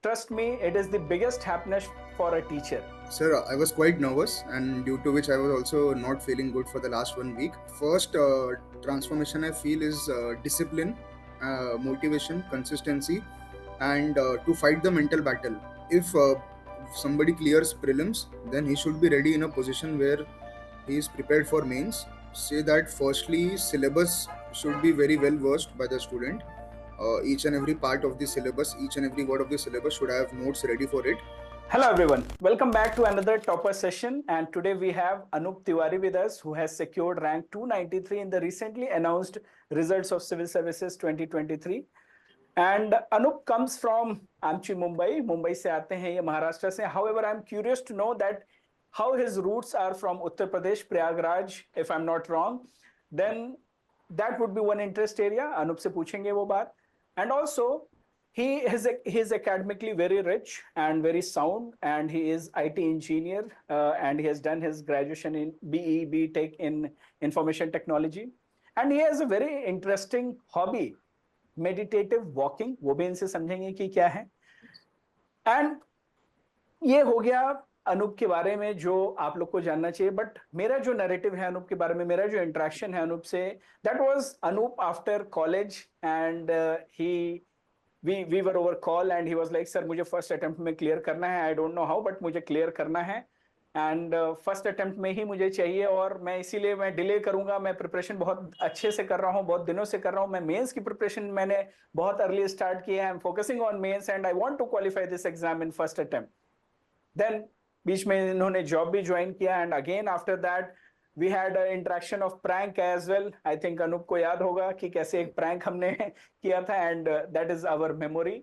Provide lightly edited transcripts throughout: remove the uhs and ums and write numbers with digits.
Trust me, it is the biggest happiness for a teacher. Sir, I was quite nervous, and due to which I was also not feeling good for the last 1 week. First transformation I feel is discipline, motivation, consistency, and to fight the mental battle. If somebody clears prelims, then he should be ready in a position where he is prepared for mains. Say that firstly, syllabus should be very well versed by the student. Each and every part of the syllabus, each and every word of the syllabus should have notes ready for it. Hello everyone, welcome back to another topper session, and today we have Anup Tiwari with us, who has secured rank 293 in the recently announced results of Civil Services 2023. And Anup comes from Amchi, Mumbai से आते हैं, ये महाराष्ट्र से. However, I'm curious to know that how his roots are from Uttar Pradesh, Prayagraj, if I'm not wrong. Then that would be one interest area. Anup से पूछेंगे वो बात. And also, he is academically very rich and very sound, and he is IT engineer, and he has done his graduation in BE, Tech in Information Technology. And he has a very interesting hobby, meditative walking. वो भी इनसे समझेंगे कि क्या है. And ये हो गया अनूप के बारे में जो आप लोग को जानना चाहिए. बट मेरा जो नैरेटिव है अनूप के बारे में, मेरा जो इंटरेक्शन है अनूप से, that was Anup after college, and he we were over call and he was like, sir मुझे फर्स्ट अटेम्प्ट में क्लियर करना है, I don't know how but मुझे क्लियर करना है, एंड फर्स्ट अटेम्प्ट में ही मुझे चाहिए, और मैं इसीलिए मैं डिले करूंगा. मैं प्रिपरेशन बहुत अच्छे से कर रहा हूँ, बहुत दिनों से कर रहा हूँ. मैं मेंस की प्रिपरेशन मैंने बहुत अर्ली स्टार्ट की है. I am focusing on mains and I want to qualify this exam in first attempt. Then बीच में इन्होंने जॉब भी ज्वाइन किया, and again after that we had interaction of prank as well. I think Anup को याद होगा कि कैसे एक प्रैंक हमने किया था, and that is our memory.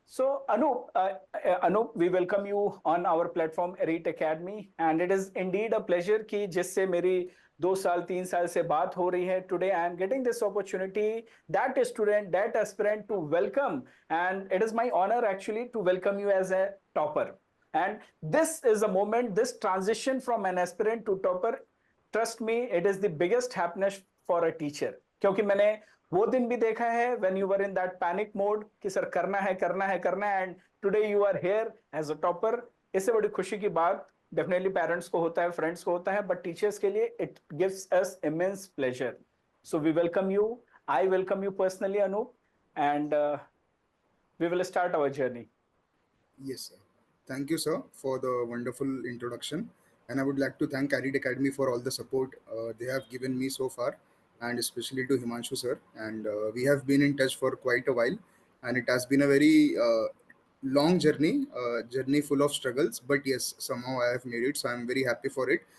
So Anup, we welcome you on our platform Elite Academy, and it is indeed a pleasure कि जिससे मेरी 2 साल 3 साल से बात हो रही है. Today I am getting this opportunity, that student, that aspirant to welcome, and it is my honor actually to welcome you as a topper. And this is a moment, this transition from an aspirant to topper, trust me, it is the biggest happiness for a teacher. क्योंकि मैंने वो दिन भी देखा है when you were in that panic mode कि sir करना है करना है करना है, and today you are here as a topper. इससे बड़ी खुशी की बात डेफिनेटली पेरेंट्स को होता है, फ्रेंड्स को होता है, बट टीचर्स के लिए it gives us immense pleasure. So we welcome you, I welcome you personally Anup, and we will start our journey. Yes, sir. Thank you, sir, for the wonderful introduction. And I would like to thank Carried Academy for all the support they have given me so far, and especially to Himanshu, sir. And we have been in touch for quite a while, and it has been a very long journey full of struggles. But yes, somehow I have made it, so I'm very happy for it.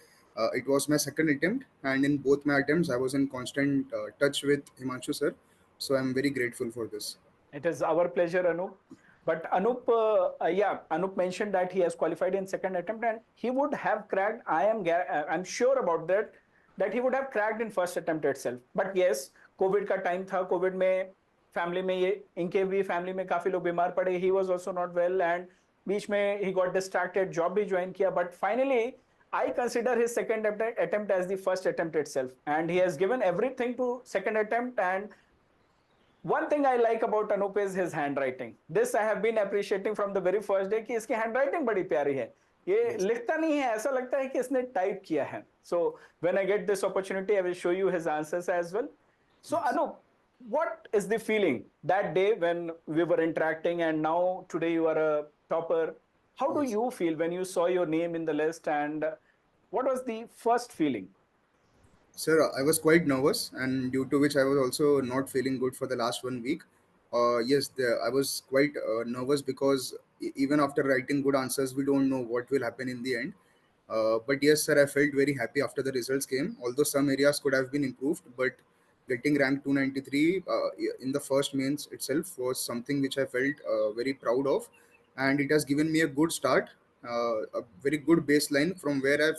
It was my second attempt, and in both my attempts, I was in constant touch with Himanshu, sir. So I'm very grateful for this. It is our pleasure, Anup. But Anup, Anup mentioned that he has qualified in second attempt, and he would have cracked. I'm sure about that. That he would have cracked in first attempt itself. But yes, COVID का time था. COVID में family में ये इनके भी family में काफी लोग बीमार पड़े. He was also not well, and बीच में he got distracted. Job भी join किया. But finally, I consider his second attempt as the first attempt itself, and he has given everything to second attempt. And one thing I like about Anup is his handwriting. This I have been appreciating from the very first day कि इसकी handwriting बड़ी प्यारी है. ये लिखता नहीं है, ऐसा लगता है कि इसने टाइप किया है. So when I get this opportunity, I will show you his answers as well. So Anup, what is the feeling that day when we were interacting, and now today you are a topper? How do you feel when you saw your name in the list, and what was the first feeling? Sir, I was quite nervous, and due to which I was also not feeling good for the last 1 week. Yes, I was quite nervous because even after writing good answers, we don't know what will happen in the end. But yes, sir, I felt very happy after the results came. Although some areas could have been improved, but getting rank 293 in the first mains itself was something which I felt very proud of, and it has given me a good start, a very good baseline from where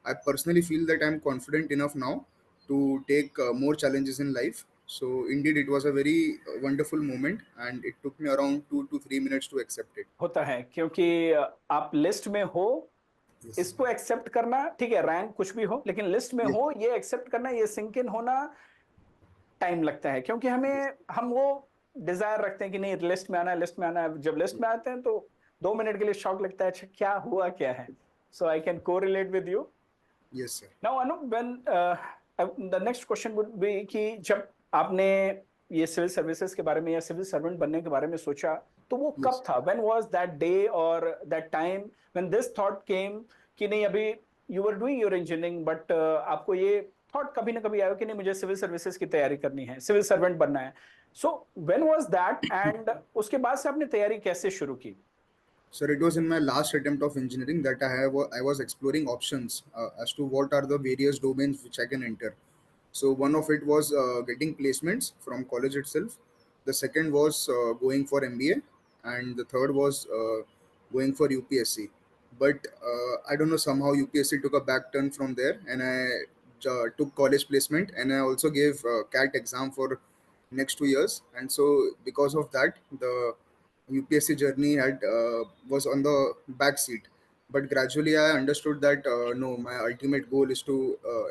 I personally feel that I'm confident enough now to take more challenges in life. So indeed, it was a very wonderful moment, and it took me around 2 to 3 minutes to accept it. होता है क्योंकि आप list में हो, इसको accept करना ठीक है, रैंक कुछ भी हो, लेकिन लिस्ट में हो ये एक्सेप्ट करना, ये सिंक इन होना टाइम लगता है. क्योंकि हम वो डिजायर रखते हैं कि नहीं लिस्ट में आना है, लिस्ट में आना है। जब लिस्ट में आते हैं तो 2 मिनट के लिए शॉक लगता है, अच्छा क्या हुआ क्या है। So I can correlate with you. Yes, sir. Now Anu, when the next question would be कि जब आपने ये सिविल सर्विसेज के बारे में या सिविल सर्वेंट बनने के बारे में सोचा, तो वो कब Yes. था? व्हेन वाज दैट डे और that time when this thought came कि नहीं, अभी you were doing your engineering but आपको ये थॉट कभी ना कभी आया कि नहीं मुझे सिविल सर्विसेज की तैयारी करनी है, सिविल सर्वेंट बनना है। So when was that, and उसके बाद से आपने तैयारी कैसे शुरू की? Sir, it was in my last attempt of engineering that I was exploring options as to what are the various domains which I can enter. So one of it was getting placements from college itself. The second was going for MBA, and the third was going for UPSC. But I don't know, somehow UPSC took a back turn from there, and I took college placement, and I also gave CAT exam for next 2 years. And so because of that, the UPSC journey had was on the back seat. But gradually, I understood that no, my ultimate goal is to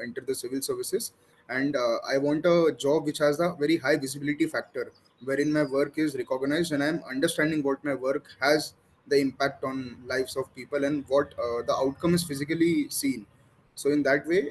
enter the civil services, and I want a job which has a very high visibility factor, wherein my work is recognized and I'm understanding what my work has the impact on lives of people and what the outcome is physically seen. So in that way,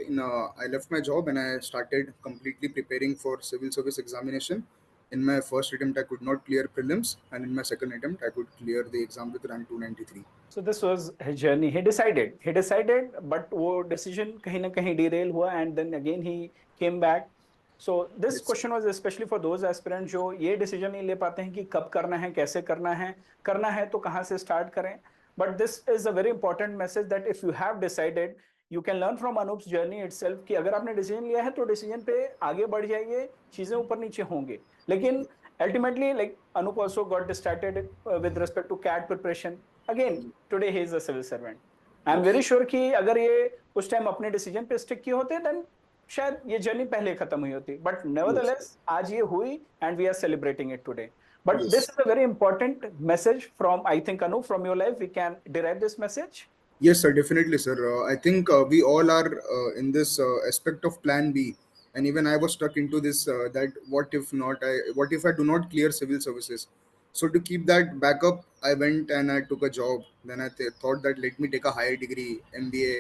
I left my job and I started completely preparing for civil service examination. In my first attempt, I could not clear prelims, and in my second attempt, I could clear the exam with rank 293. So this was his journey. He decided, but वो decision कहीं ना कहीं derail हुआ, and then again he came back. So this Yes, sir. question was especially for those aspirants जो ये decision नहीं ले पाते हैं कि कब करना है, कैसे करना है तो कहाँ से start करें. But this is a very important message that if you have decided, you can learn from Anup's journey itself कि अगर आपने decision लिया है तो decision पे आगे बढ़ जाइए, चीजें ऊपर नीचे होंगे. लेकिन ultimately, like Anup also got started with respect to CAT preparation. Again, today he is a civil servant. I'm very Yes. sure कि अगर ये उस टाइम अपने डिसीजन पे स्टिक किए होते, then शायद ये जर्नी पहले खत्म हुई होती. But Yes. nevertheless आज ये हुई, and we are celebrating it today. But this Yes. is a very important message from, I think, Anup, from your life. We can derive this message. Yes, sir, definitely, sir. I think we all are in this aspect of plan B, and even I was stuck into this. That what if not? What if I do not clear civil services? So to keep that backup, I went and I took a job. Then I thought that let me take a higher degree, MBA.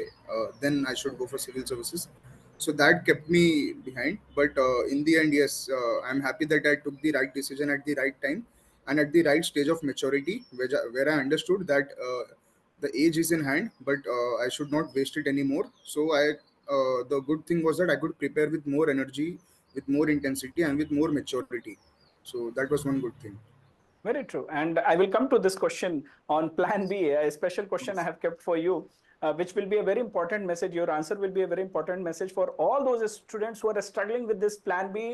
Then I should go for civil services. So that kept me behind. But in the end, yes, I'm happy that I took the right decision at the right time and at the right stage of maturity, where I understood that. The age is in hand, but I should not waste it anymore. So the good thing was that I could prepare with more energy, with more intensity, and with more maturity. So that was one good thing. Very true. And I will come to this question on plan B, a special question I Yes. have kept for you, which will be a very important message. Your answer will be a very important message for all those students who are struggling with this plan B.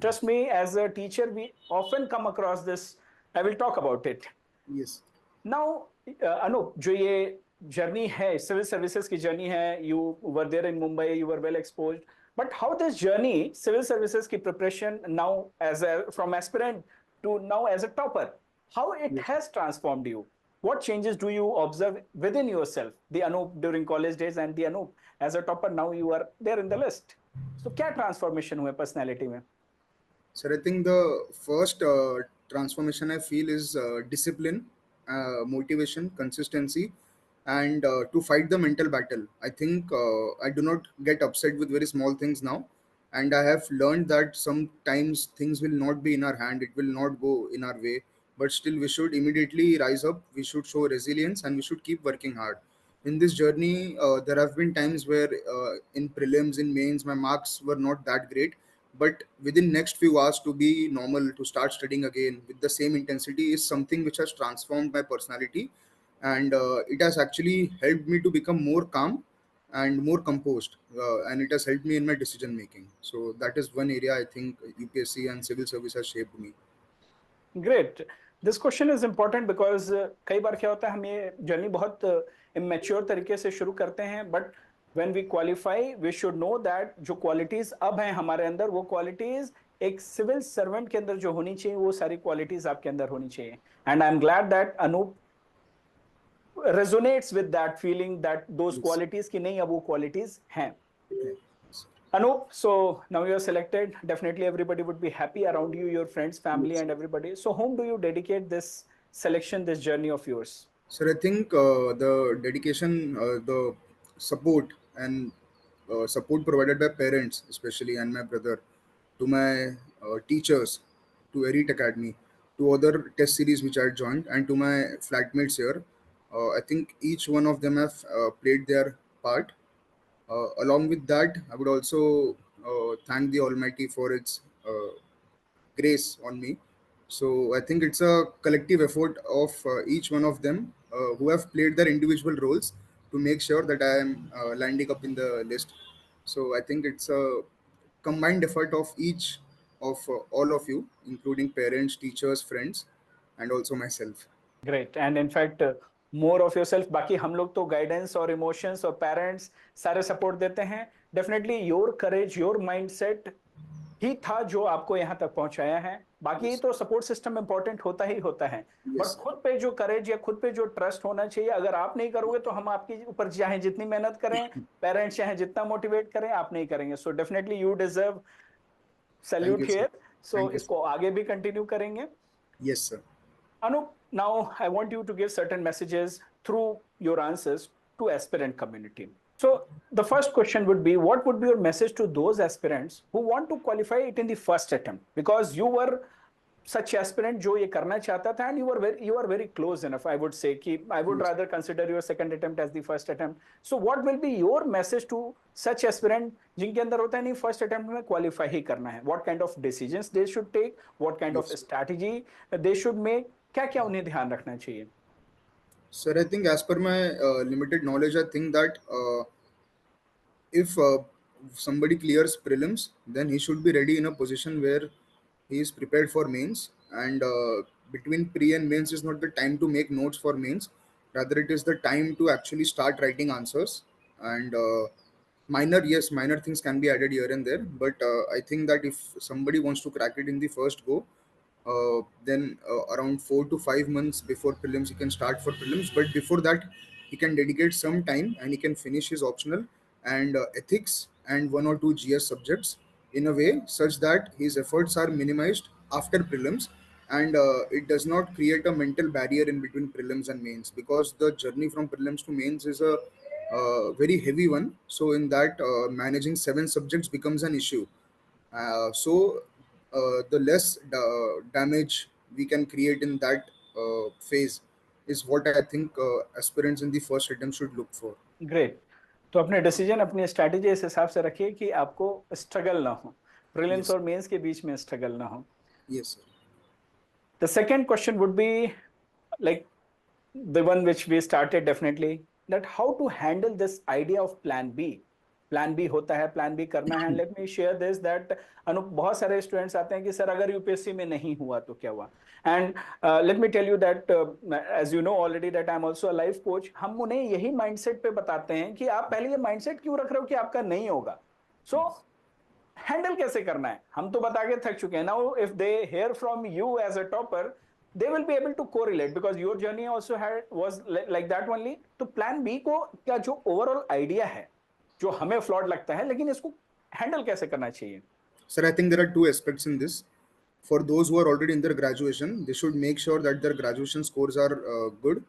Trust me, as a teacher, we often come across this. I will talk about it. Yes. Now, Anup, जो ये journey है, civil services की journey है, you were there in Mumbai, you were well exposed. But how this journey, civil services की preparation now as from aspirant to now as a topper, how it Yes. has transformed you? What changes do you observe within yourself? The Anup during college days and the Anup as a topper, now you are there in the list. So क्या transformation हुए personality में? Sir, I think the first transformation I feel is discipline, motivation, consistency, and to fight the mental battle. I think I do not get upset with very small things now. And I have learned that sometimes things will not be in our hand, it will not go in our way. But still, we should immediately rise up, we should show resilience, and we should keep working hard. In this journey, there have been times where in prelims, in mains, my marks were not that great, but within next few hours to be normal, to start studying again with the same intensity is something which has transformed my personality, and it has actually helped me to become more calm and more composed, and it has helped me in my decision making. So that is one area I think UPSC and civil service has shaped me. Great. This question is important because कई बार क्या होता है, हम ये journey बहुत immature तरीके से शुरू करते हैं, but when we qualify we should know that जो क्वालिटीज अब हैं हमारे अंदर, वो क्वालिटीज एक सिविल सर्वेंट के अंदर जो होनी चाहिए, वो सारी क्वालिटीज आपके अंदर होनी चाहिए. And I am glad that Anup resonates with that feeling that those Yes. qualities की नहीं, अब वो qualities हैं. Yes. Anup, so now you're selected. Definitely everybody would be happy around you, your friends, family, Yes. and everybody. So whom do you dedicate this selection, this journey of yours? Sir, I think the dedication, the support, and support provided by parents, especially, and my brother, to my teachers, to Elite Academy, to other test series which I joined, and to my flatmates here. I think each one of them have played their part. Along with that, I would also thank the Almighty for its grace on me. So I think it's a collective effort of each one of them who have played their individual roles to make sure that I am landing up in the list. So I think it's a combined effort of each of all of you, including parents, teachers, friends, and also myself. Great. And in fact, more of yourself. बाकी हम लोग तो guidance और emotions और parents सारे support देते हैं. Definitely your courage, your mindset ही था जो आपको यहाँ तक पहुंचाया है. बाकी Yes. तो सपोर्ट सिस्टम इंपॉर्टेंट होता ही होता है, बट Yes. खुद पे जो करेज या खुद पे जो ट्रस्ट होना चाहिए, अगर आप नहीं करोगे तो हम आपके ऊपर चाहे जितनी मेहनत करें, पेरेंट्स चाहे जितना मोटिवेट करें, आप नहीं करेंगे. So definitely you deserve Thank salute you, sir. Here. So Thank you, sir. इसको आगे भी कंटिन्यू करेंगे. Yes, sir. Anup, now I want you to give certain messages through your answers to aspirant community. So the first question would be, what would be your message to those aspirants who want to qualify it in the first attempt? Because you were such aspirant जो ये करना चाहता था, and you are very close enough, I would say, कि I would Yes. rather consider your second attempt as the first attempt. So what will be your message to such aspirant जिनके अंदर होता है नहीं first attempt में qualify ही करना है? What kind of decisions they should take? What kind of Yes. strategy they should make? क्या क्या उन्हें ध्यान रखना चाहिए? Sir, I think as per my limited knowledge, I think that if somebody clears prelims, then he should be ready in a position where he is prepared for mains. And between pre and mains is not the time to make notes for mains, rather it is the time to actually start writing answers. And minor, yes, minor things can be added here and there, but I think that if somebody wants to crack it in the first go, then around 4 to 5 months before prelims he can start for prelims, but before that he can dedicate some time and he can finish his optional and ethics and one or two GS subjects in a way such that his efforts are minimized after prelims, and it does not create a mental barrier in between prelims and mains, because the journey from prelims to mains is a very heavy one. So in that, managing 7 subjects becomes an issue. The less damage we can create in that phase is what I think aspirants in the first attempt should look for. Great. तो अपने decision, अपनी strategy इस हिसाब से रखिए कि आपको struggle ना हो, प्रीलिम्स Yes. और मेंस के बीच में स्ट्रगल ना हो. Yes, sir. The second question would be like the one which we started definitely, that how to handle this idea of plan B. Plan B होता है, प्लान बी करना है. Let me share this that Anup, बहुत सारे students आते हैं कि sir अगर यूपीएससी में नहीं हुआ तो क्या हुआ. And let me tell you that as you know already that I am also a life coach. हम उन्हें यही माइंडसेट पे बताते हैं कि आप पहले ये माइंडसेट क्यों रख रहे हो कि आपका नहीं होगा. सो हैंडल कैसे करना है हम तो बता के थक चुके हैं. Now if they hear from you as a topper, they will be able to correlate because your journey also was like that only. तो प्लान बी को क्या जो ओवरऑल आइडिया है जो हमें फ्लॉड लगता है, लेकिन इसको हैंडल कैसे करना चाहिए? Sir, I think there are two aspects in this. For those who are already in their graduation, they should make sure that their graduation scores are good,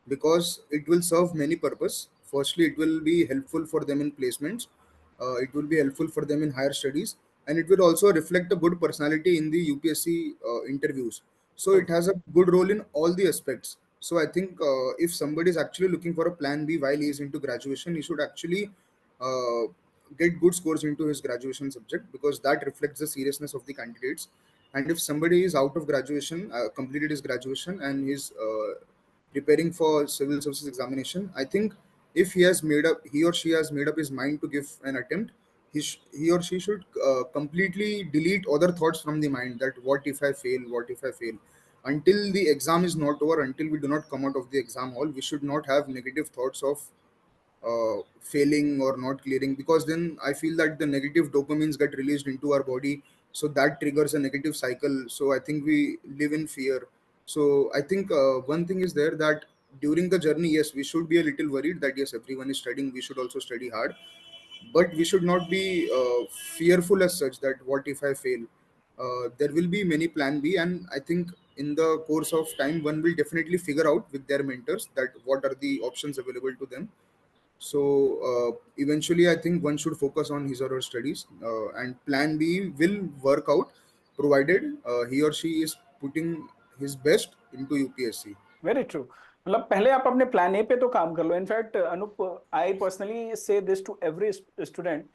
because it will serve many purpose. Firstly, it will be helpful for them in placements. It will be helpful for them in higher studies, and it will also reflect a good personality in the UPSC interviews. So it has a good role in all the aspects. So I think if somebody is actually looking for a plan B while he is into graduation, he should actually uh, get good scores into his graduation subject, because that reflects the seriousness of the candidates. And if somebody is out of graduation, completed his graduation, and is preparing for civil services examination, I think if he or she has made up his mind to give an attempt, he or she should completely delete other thoughts from the mind, that what if I fail, what if I fail. Until the exam is not over, until we do not come out of the exam hall, we should not have negative thoughts of failing or not clearing, because then I feel that the negative dopamines get released into our body, so that triggers a negative cycle. So I think we live in fear. So I think one thing is there, that during the journey, yes, we should be a little worried that yes, everyone is studying, we should also study hard. but we should not be fearful as such that what if I fail. There will be many plan B, and I think in the course of time one will definitely figure out with their mentors that what are the options available to them. So eventually I think one should focus on his or her studies, and plan B will work out provided he or she is putting his best into UPSC. Very true. मतलब पहले आप अपने plan A पे तो काम कर लो। In fact Anup, I personally say this to every student,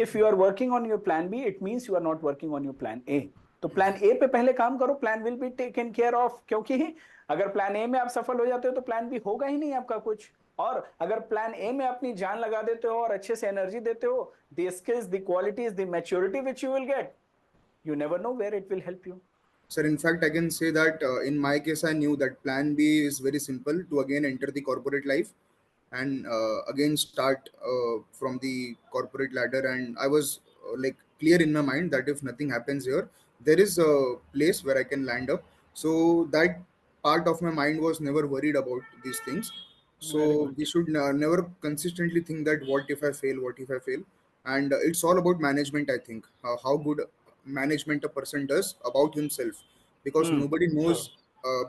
if you are working on your plan B it means you are not working on your plan A. तो प्लान ए पे पहले काम करो, plan will be taken care of, क्योंकि अगर plan A में आप सफल हो जाते हो तो प्लान बी होगा ही नहीं आपका कुछ। और अगर प्लान ए में अपनी जान लगा देते हो और अच्छे से एनर्जी देते हो, the skills, the qualities, the maturity which you will get, you never know where it will help you. Sir, in fact, I can say that in my case, I knew that plan B is very simple to again enter the corporate life and again start from the corporate ladder. And I was like clear in my mind that if nothing happens here, there is a place where I can land up. So that part of my mind was never worried about these things. Very So good. we should never consistently think that what if I fail, what if I fail. And it's all about management, I think, how good management a person does about himself, because nobody knows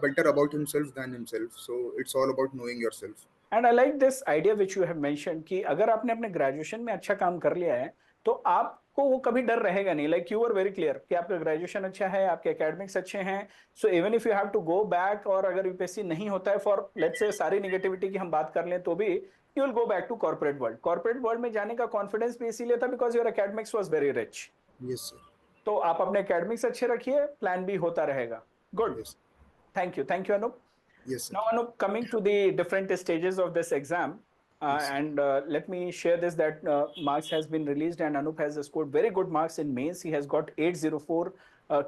better about himself than himself. So it's all about knowing yourself. And I like this idea which you have mention कि अगर आपने अपने graduation में अच्छा काम कर लिया है तो आपको वो कभी डर रहेगा नहीं। Like you are very clear कि आपका ग्रेजुएशन अच्छा है, आपके एकेडमिक्स अच्छे हैं, so even if you have to go back, और अगर यूपीएससी नहीं होता है फॉर लेट्स से सारी निगेटिविटी की हम बात कर लें तो भी you will go back to corporate world. Corporate world में जाने का कॉन्फिडेंस भी इसीलिए था because your academics was very rich. Yes, sir. तो आप अपने एकेडमिक्स अच्छे रखिए, प्लान बी होता रहेगा। Good, Yes. Thank you Anup. Yes, sir. Now, Anup, coming to the different stages of this exam, Yes. and let me share this that marks has been released and Anup has scored very good marks in mains. He has got 804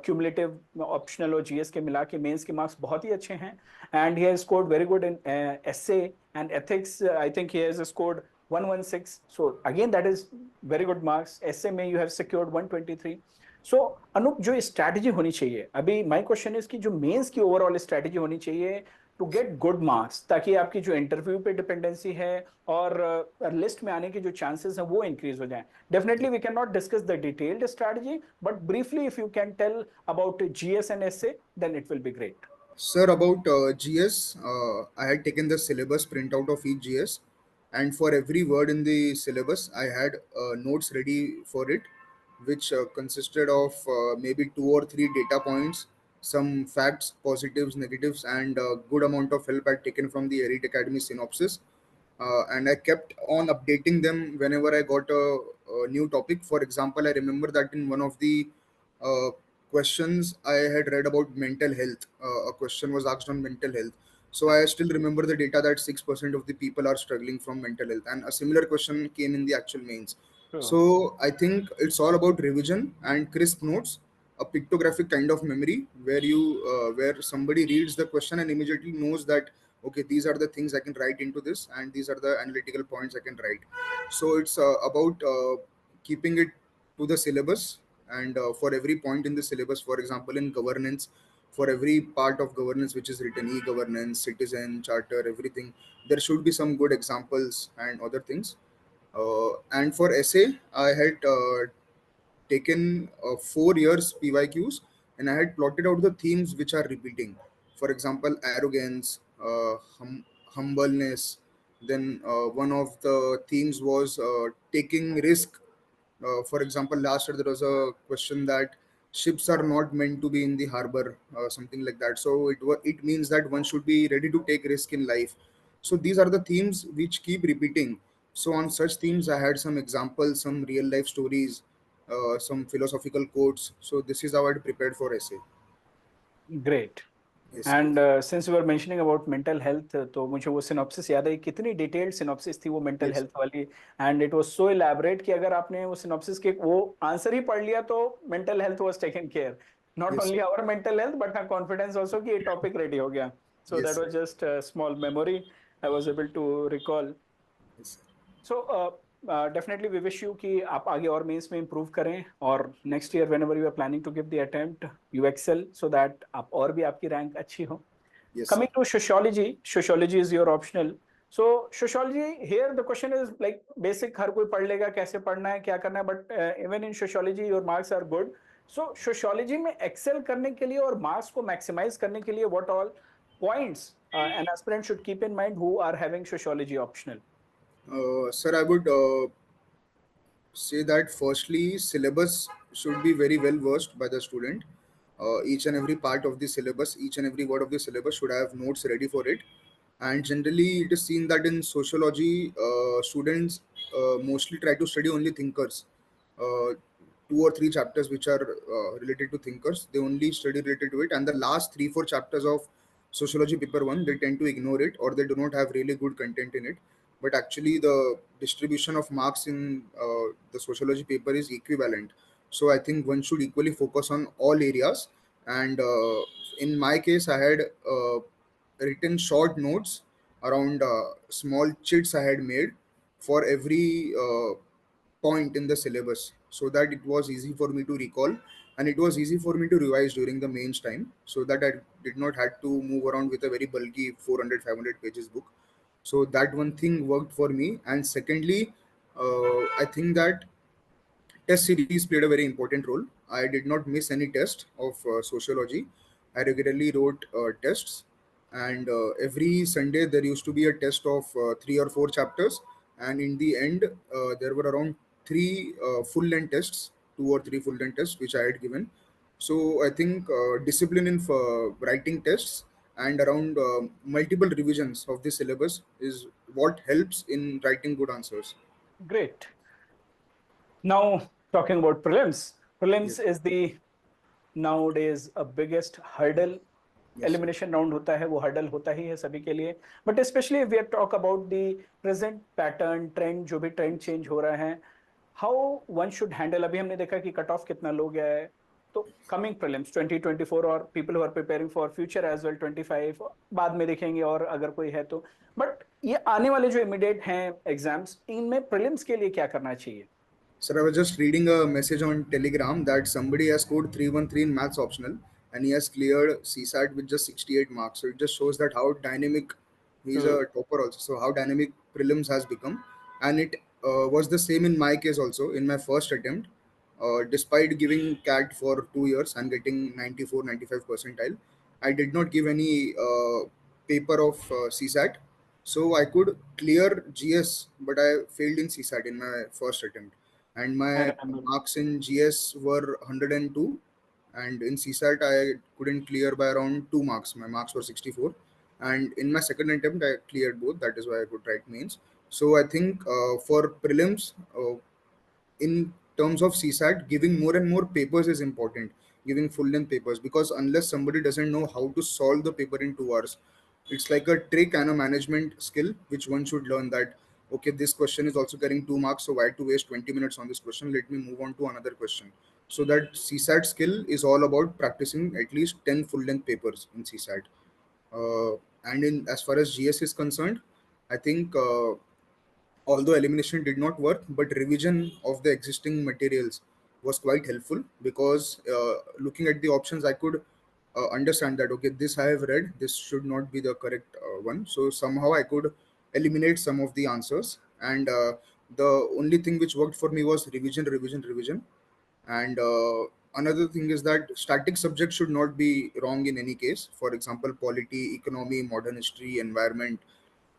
cumulative optional और GS के मिला के mains के marks बहुत ही अच्छे हैं, and he has scored very good in essay and ethics. I think he has scored 116. So again, that is very good marks. Essay में you have secured 123. सो अनूप, जो स्ट्रैटेजी होनी चाहिए, अभी माय क्वेश्चन इज कि जो मेंस की overall strategy होनी चाहिए टू गेट गुड मार्क्स, ताकि आपकी जो इंटरव्यू पे डिपेंडेंसी है और लिस्ट में आने के जो चांसेस हैं वो इंक्रीज हो जाएं। Definitely we can not discuss the detailed strategy, but briefly if you can tell about GS and essay then it will be great. Sir, about GS, I had taken the syllabus printout of each GS, and for every word in the syllabus, I had notes ready for it, which consisted of maybe two or three data points, some facts, positives, negatives, and a good amount of help I'd taken from the Elite Academy synopsis. And I kept on updating them whenever I got a new topic. For example, I remember that in one of the uh, questions I had read about mental health. A question was asked on mental health. So I still remember the data that 6% of the people are struggling from mental health, and a similar question came in the actual mains. So I think it's all about revision and crisp notes, a pictographic kind of memory where where somebody reads the question and immediately knows that okay, these are the things I can write into this, and these are the analytical points I can write. So it's about keeping it to the syllabus, and for every point in the syllabus, for example in governance, for every part of governance which is written, e-governance, citizen charter, everything, there should be some good examples and other things. And for essay, I had taken 4 years PYQs, and I had plotted out the themes which are repeating. For example, arrogance, humbleness. Then one of the themes was taking risk. For example, last year there was a question that ships are not meant to be in the harbor, something like that. So it means that one should be ready to take risk in life. So these are the themes which keep repeating. So on such themes, I had some examples, some real life stories, some philosophical quotes. So this is how I prepared for essay. Great. Yes. And since you are mentioning about mental health, तो मुझे वो synopsis याद है, कितनी detailed synopsis थी वो mental Yes. Health वाली, and it was so elaborate कि अगर आपने वो सिनॉप्सिस के वो आंसर ही पढ़ लिया तो mental health was taken care, not Yes. Only our mental health but our confidence also कि ये टॉपिक रेडी हो गया। So Yes, that sir. Was just small memory I was able to recall. Yes, sir. So definitely we wish you कि आप आगे और mains में improve करें, और next year whenever you are planning to give the attempt you excel, so that आप और भी आपकी रैंक अच्छी हो। Yes, sir. Coming to sociology, sociology is your optional. So sociology here the question is like basic, हर कोई पढ़ लेगा, कैसे पढ़ना है, क्या करना है, but even in sociology your marks are good. So sociology में excel करने के लिए और marks को maximize करने के लिए what all points an aspirant should keep in mind who are having sociology optional? Sir, I would say that firstly, syllabus should be very well versed by the student. Each and every part of the syllabus, each and every word of the syllabus should have notes ready for it. And generally, it is seen that in sociology, students mostly try to study only thinkers. Uh, 2 or 3 chapters which are related to thinkers, they only study related to it. And the last 3 4 chapters of sociology paper one, they tend to ignore it or they do not have really good content in it. But actually the distribution of marks in the sociology paper is equivalent, so I think one should equally focus on all areas. And in my case I had written short notes around small chits I had made for every point in the syllabus, so that it was easy for me to recall and it was easy for me to revise during the mains time, so that I did not had to move around with a very bulky 400 500 pages book. So that one thing worked for me. And secondly, I think that test series played a very important role. I did not miss any test of sociology. I regularly wrote tests, and every Sunday there used to be a test of 3 or 4 chapters. And in the end, there were around three full length tests, 2 or 3 full length tests, which I had given. So I think discipline in writing tests and around multiple revisions of the syllabus is what helps in writing good answers. Great. Now talking about prelims. Prelims Yes, is the nowadays a biggest hurdle. yes, sir. Elimination round होता है, वो hurdle होता ही है सभी के लिए, but specially we talk about the present pattern trend, जो भी ट्रेंड चेंज हो रहा है, हाउ वन शुड हैंडल. अभी हमने देखा कि कट ऑफ कितना लो गया है, तो कमिंग प्रीलिम्स 2024 और people who are preparing for future as well 25 बाद में देखेंगे और अगर कोई है तो, बट ये आने वाले जो इमीडिएट हैं एग्जाम्स, इनमें प्रीलिम्स के लिए क्या करना चाहिए? Sir, I was just reading a message on Telegram that somebody has scored 313 in maths optional and he has cleared CSAT with just 68 marks. So it just shows that how dynamic he's a topper also. So how dynamic prelims has become. And it was the same in my case also in my first attempt. Despite giving CAT for 2 years and getting 94, 95 percentile, I did not give any paper of CSAT. So I could clear GS, but I failed in CSAT in my first attempt, and I my remember. marks in GS were 102, and in CSAT I couldn't clear by around 2 marks. My marks were 64, and in my second attempt I cleared both. That is why I could write mains. So I think for prelims, in terms of CSAT, giving more and more papers is important. Giving full length papers, because unless somebody doesn't know how to solve the paper in 2 hours, it's like a trick and a management skill which one should learn. That okay, this question is also carrying 2 marks, so why to waste 20 minutes on this question? Let me move on to another question. So that CSAT skill is all about practicing at least 10 full length papers in CSAT. And in as far as GS is concerned, I think although elimination did not work, but revision of the existing materials was quite helpful, because looking at the options I could understand that okay, this I have read, this should not be the correct one, so somehow I could eliminate some of the answers. And the only thing which worked for me was revision, revision, revision. And another thing is that static subjects should not be wrong in any case. For example, polity, economy, modern history, environment,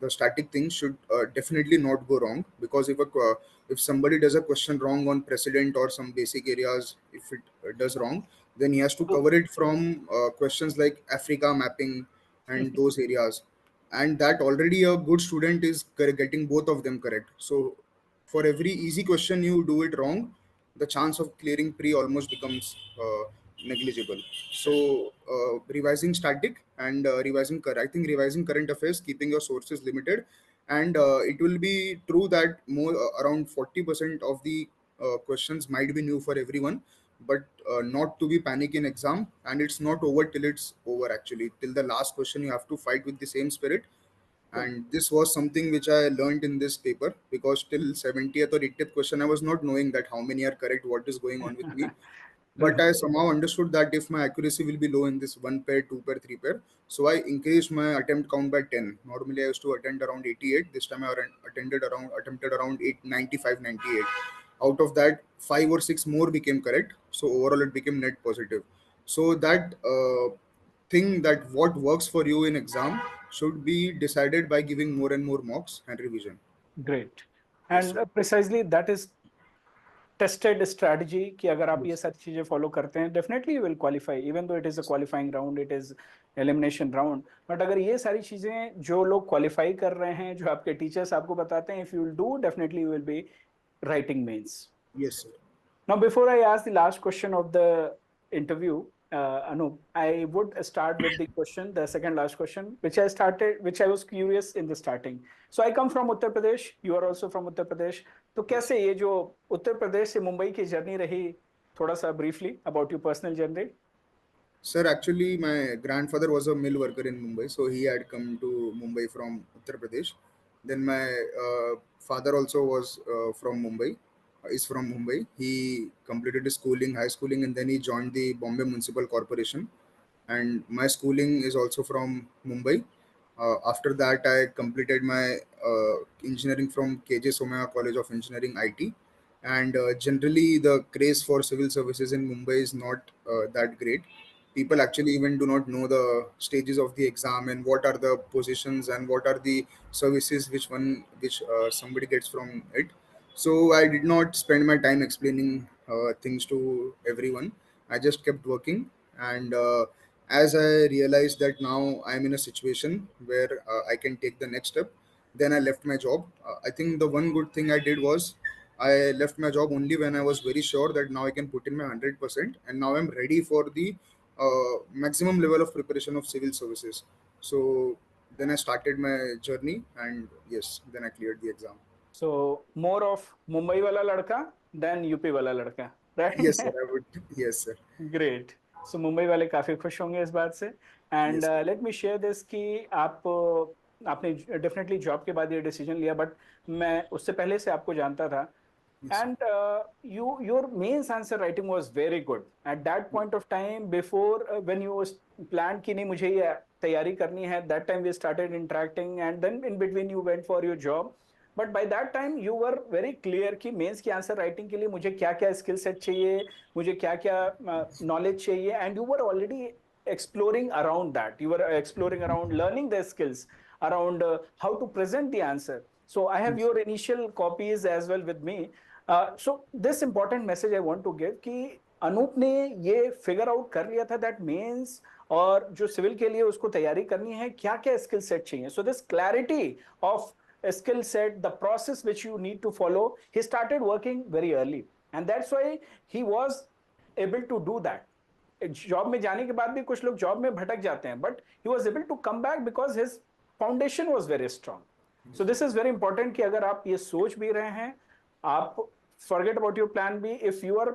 the static things should definitely not go wrong, because if somebody does a question wrong on precedent or some basic areas, if it does wrong, then he has to cover it from questions like Africa mapping and those areas. And that already a good student is getting both of them correct. So for every easy question you do it wrong, the chance of clearing pre almost becomes negligible. So revising static and I think revising current affairs, keeping your sources limited, and it will be true that more around 40% of the questions might be new for everyone, but not to be panic in exam. And it's not over till it's over. Actually, till the last question you have to fight with the same spirit. And this was something which I learned in this paper, because till 70th or 80th question I was not knowing that how many are correct, what is going on with me. But I somehow understood that if my accuracy will be low in this one pair, two pair, three pair, so I increased my attempt count by 10. Normally I used to attend around 88. This time I attempted around 895, 98. Out of that, five or six more became correct. So overall it became net positive. So that thing that what works for you in exam should be decided by giving more and more mocks and revision. Great. Yes, And sir. precisely that is tested strategy कि अगर आप ये Yes. सारी चीजें follow करते हैं definitely you will qualify even though it is a qualifying round, it is elimination round. But अगर ये सारी चीजें जो लोग qualify कर रहे हैं, जो आपके teachers आपको बताते हैं, if you will do, definitely you will be writing mains. Yes, sir. Now, before I ask the last question of the interview, Anup, I would start with the question, the second last question, which I was curious in the starting. So I come from Uttar Pradesh. You are also from Uttar Pradesh. तो कैसे ये जो उत्तर प्रदेश से मुंबई की journey रही, थोड़ा सा briefly about your personal journey? Sir, actually, my grandfather was a mill worker in Mumbai, so he had come to Mumbai from Uttar Pradesh. Then my father also was from Mumbai, is from Mumbai. He completed his schooling, high schooling, and then he joined the Bombay Municipal Corporation. And my schooling is also from Mumbai. After that, I completed my engineering from KJ Somaya College of Engineering IT. And generally, the craze for civil services in Mumbai is not that great. People actually even do not know the stages of the exam and what are the positions and what are the services which somebody gets from it. So I did not spend my time explaining things to everyone. I just kept working, and as I realized that now I'm in a situation where I can take the next step, then I left my job. I think the one good thing I did was I left my job only when I was very sure that now I can put in my 100%, and now I'm ready for the maximum level of preparation of civil services. So then I started my journey, and yes, then I cleared the exam. So more of Mumbai वाला लड़का than UP वाला लड़का, Yes, sir. right? I would. Yes, sir. Great. So Mumbai वाले काफी खुश होंगे इस बात से. And Yes. Let me share this कि आप आपने डेफिनेटली जॉब के बाद ये डिसीजन लिया, बट मैं उससे पहले से आपको जानता था. Yes. And your mains answer writing was very good at that point of time. Before when you planned कि नहीं मुझे ये तैयारी करनी है, that time we started interacting, and then in between you went for your job. But by that time you were very clear कि mains की answer writing के लिए मुझे क्या क्या स्किल सेट चाहिए, मुझे क्या क्या नॉलेज चाहिए, and you were already exploring around that. You were exploring around learning the skills around how to present the answer. So I have Yes. your initial copies as well with me. So this important message I want to give कि अनूप ने ये figure out कर लिया था that mains और जो civil के लिए उसको तैयारी करनी है, क्या क्या स्किल सेट चाहिए. So this clarity of skill set, the process which you need to follow, he started working very early, and that's why he was able to do that. Job में जाने के बाद भी कुछ लोग जॉब में भटक जाते हैं, but he was able to come back because his foundation was very strong. So this is very important कि अगर आप ये सोच भी रहे हैं, आप forget about your plan B. If you are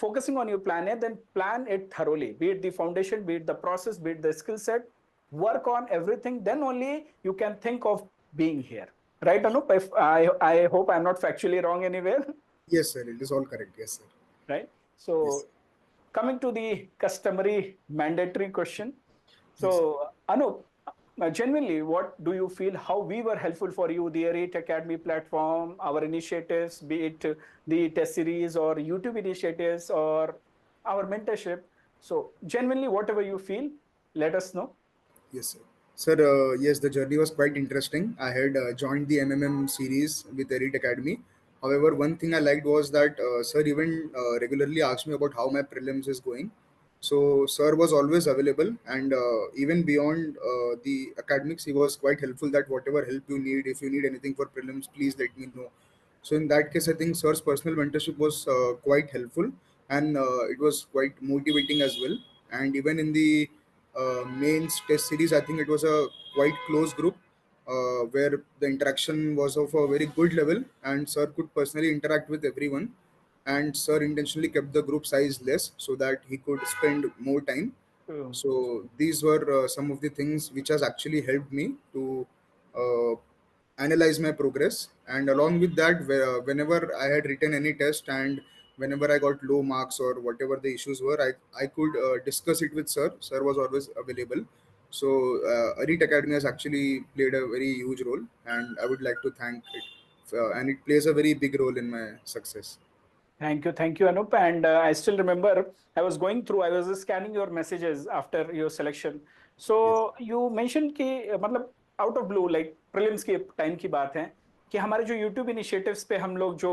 focusing on your plan A, then plan it thoroughly, be it the foundation, be it the process, be it the skill set. Work on everything, then only you can think of being here. Right, Anup? If I hope I'm not factually wrong anywhere. Yes, sir. It is all correct. Yes, sir. Right? So Yes. coming to the customary mandatory question. So Anup, genuinely, what do you feel how we were helpful for you, the Elite Academy platform, our initiatives, be it the test series or YouTube initiatives or our mentorship? So genuinely, whatever you feel, let us know. Yes, sir. Sir, yes, the journey was quite interesting. I had joined the MMM series with Elite Academy. However, one thing I liked was that sir even regularly asked me about how my prelims is going. So, sir was always available, and even beyond the academics, he was quite helpful. That whatever help you need, if you need anything for prelims, please let me know. So, in that case, I think sir's personal mentorship was quite helpful, and it was quite motivating as well. And even in the mains test series, I think it was a quite close group where the interaction was of a very good level, and sir could personally interact with everyone. And sir intentionally kept the group size less so that he could spend more time. Um, So these were some of the things which has actually helped me to uh, analyze my progress. And along with that, whenever I had written any test and whenever I got low marks or whatever the issues were, I could discuss it with sir. Sir was always available. So Elite Academy has actually played a very huge role, and I would like to thank it. And it plays a very big role in my success. Thank you, Anup. And I still remember I was just scanning your messages after your selection. Yes. So you mentioned कि मतलब out of blue, like prelims के time की बात है कि हमारे जो YouTube initiatives पे हम लोग जो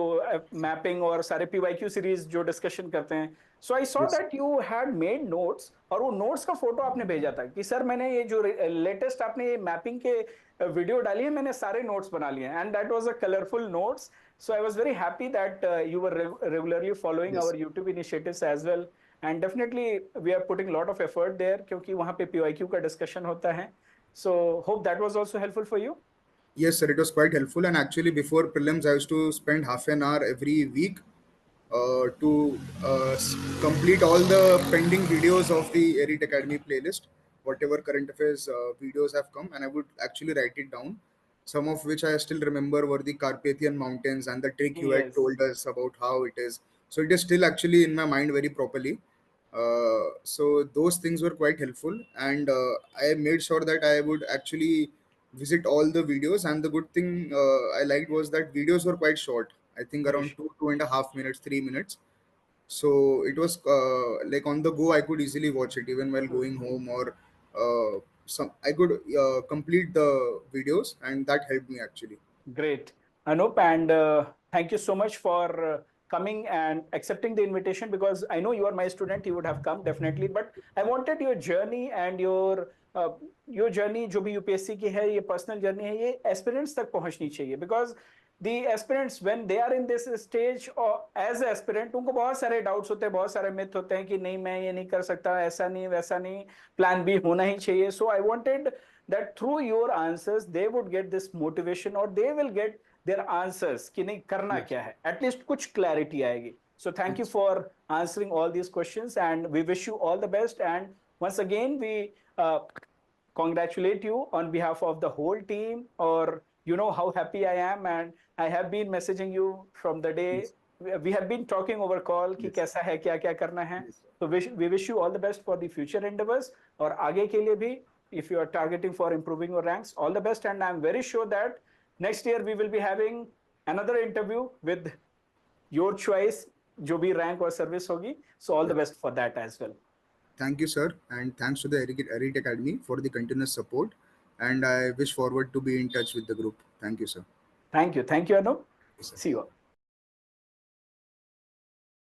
मैपिंग और सारे PYQ सीरीज जो डिस्कशन करते हैं, so I saw Yes. That you had made notes और वो नोट्स का फोटो आपने भेजा था कि सर मैंने ये जो लेटेस्ट आपने ये मैपिंग के वीडियो डाली है, मैंने सारे नोट्स बना लिए हैं, and that was a colourful notes. So I was very happy that you were regularly following our Yes. YouTube initiatives as well. And definitely we are putting a lot of effort there क्योंकि वहाँ पे PYQ का discussion होता है. So hope that was also helpful for you. Yes, sir. It was quite helpful. And actually, before prelims, I used to spend half an hour every week to complete all the pending videos of the Elite Academy playlist, whatever current affairs videos have come, and I would actually write it down. Some of which I still remember were the Carpathian Mountains and the trick you had Yes, told us about how it is. So it is still actually in my mind very properly. So those things were quite helpful, and I made sure that I would actually visit all the videos. And the good thing I liked was that videos were quite short. I think very around sure. 2.5 minutes, 3 minutes. So it was like on the go. I could easily watch it even while Good. going home, or some I could complete the videos, and that helped me actually. Great. Anup, and thank you so much for coming and accepting the invitation because I know you are my student, you would have come definitely, but I wanted your journey and your journey जो भी UPSC की है, ये personal journey है, ये aspirants तक पहुंचनी चाहिए because the aspirants when they are in this stage or as an aspirant उनको बहुत सारे डाउट्स होते हैं, बहुत सारे मिथ होते हैं कि नहीं मैं ये नहीं कर सकता, ऐसा नहीं वैसा नहीं, प्लान बी होना ही चाहिए. So I wanted that through your answers they would get this motivation or they will get their answers कि नहीं करना Yes. क्या है, at least कुछ clarity आएगी. So thank you Yes. for answering all these questions and we wish you all the best. And once again we congratulate you on behalf of the whole team, or you know how happy I am, and I have been messaging you from the day Yes. we have been talking over call कि Yes. कैसा है, क्या क्या करना है. Yes. So we wish you all the best for the future endeavors और आगे के लिए भी if you are targeting for improving your ranks, all the best. And I'm very sure that next year we will be having another interview with your choice जो भी rank or service होगी. So all the best for that as well. Thank you, sir, and thanks to the Elite Academy for the continuous support. And I wish forward to be in touch with the group. Thank you, sir. Thank you Anup. Yes, sir. See you all.